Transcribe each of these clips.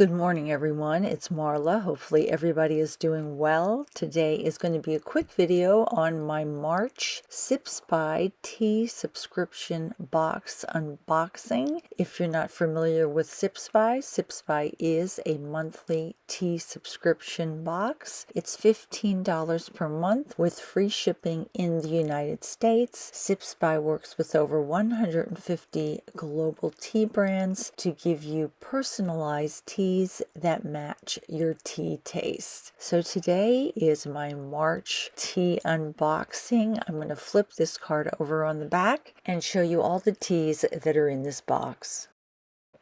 Good morning, everyone. It's Marla. Hopefully everybody is doing well. Today is going to be a quick video on my March Sipsby tea subscription box unboxing. If you're not familiar with Sipsby, Sipsby is a monthly tea subscription box. It's $15 per month with free shipping in the United States. Sipsby works with over 150 global tea brands to give you personalized teas that match your tea taste. So today is my March tea unboxing. I'm going to flip this card over on the back and show you all the teas that are in this box.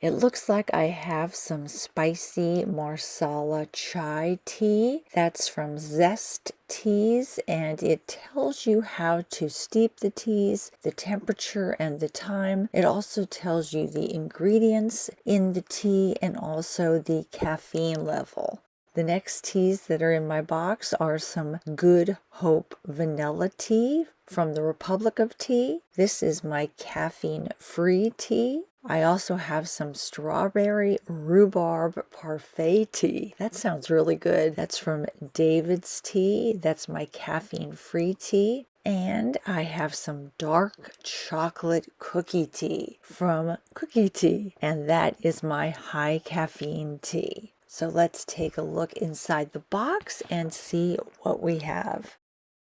It looks like I have some spicy marsala chai tea. That's from Zest Teas, and it tells you how to steep the teas, the temperature and the time. It also tells you the ingredients in the tea and also the caffeine level. The next teas that are in my box are some Good Hope vanilla tea from the Republic of Tea. This is my caffeine-free tea. I also have some strawberry rhubarb parfait tea. That sounds really good. That's from David's Tea. That's my caffeine-free tea. And I have some dark chocolate cookie tea from Cookie Tea. And that is my high caffeine tea. So let's take a look inside the box and see what we have.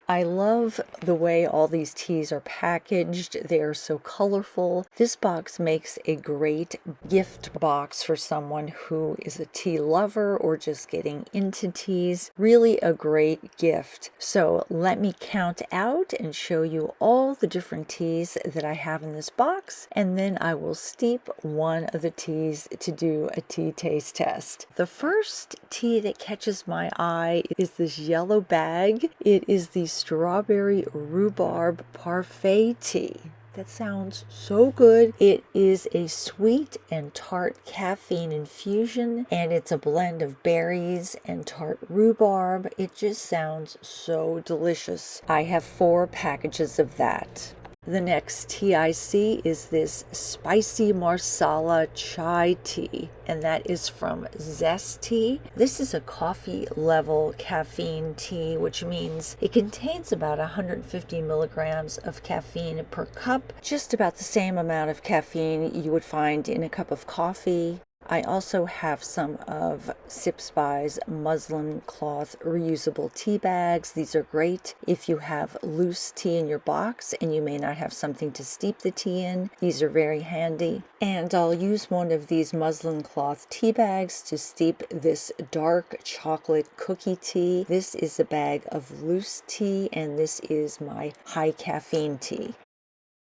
I love the way all these teas are packaged. They are so colorful. This box makes a great gift box for someone who is a tea lover or just getting into teas. Really a great gift. So let me count out and show you all the different teas that I have in this box, and then I will steep one of the teas to do a tea taste test. The first tea that catches my eye is this yellow bag. It is the strawberry rhubarb parfait tea. That sounds so good. It is a sweet and tart caffeine infusion, and it's a blend of berries and tart rhubarb. It just sounds so delicious. I have 4 packages of that. The next tea I see is this spicy marsala chai tea, and that is from Zest Tea. This is a coffee level caffeine tea, which means it contains about 150 milligrams of caffeine per cup, just about the same amount of caffeine you would find in a cup of coffee. I also have some of Sipsby's muslin cloth reusable tea bags. These are great if you have loose tea in your box and you may not have something to steep the tea in. These are very handy. And I'll use one of these muslin cloth tea bags to steep this dark chocolate cookie tea. This is a bag of loose tea, and this is my high caffeine tea.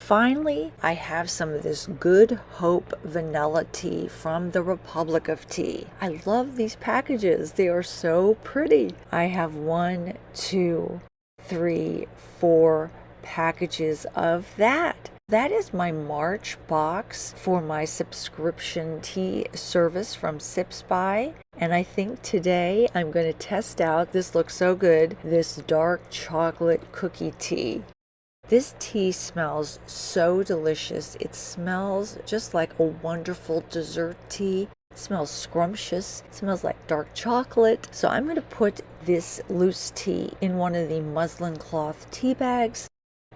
Finally, I have some of this Good Hope vanilla tea from the Republic of Tea. I love these packages. They are so pretty. I have 1, 2, 3, 4 packages of that. That is my March box for my subscription tea service from Sipsby. And I think today I'm going to test out, this looks so good, this dark chocolate cookie tea. This tea smells so delicious. It smells just like a wonderful dessert tea. It smells scrumptious. It smells like dark chocolate. So I'm going to put this loose tea in one of the muslin cloth tea bags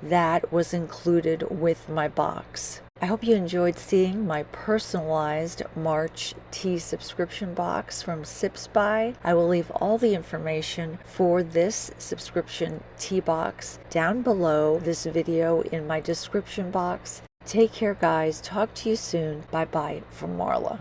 that was included with my box. I hope you enjoyed seeing my personalized March tea subscription box from Sipsby. I will leave all the information for this subscription tea box down below this video in my description box. Take care, guys. Talk to you soon. Bye-bye from Marla.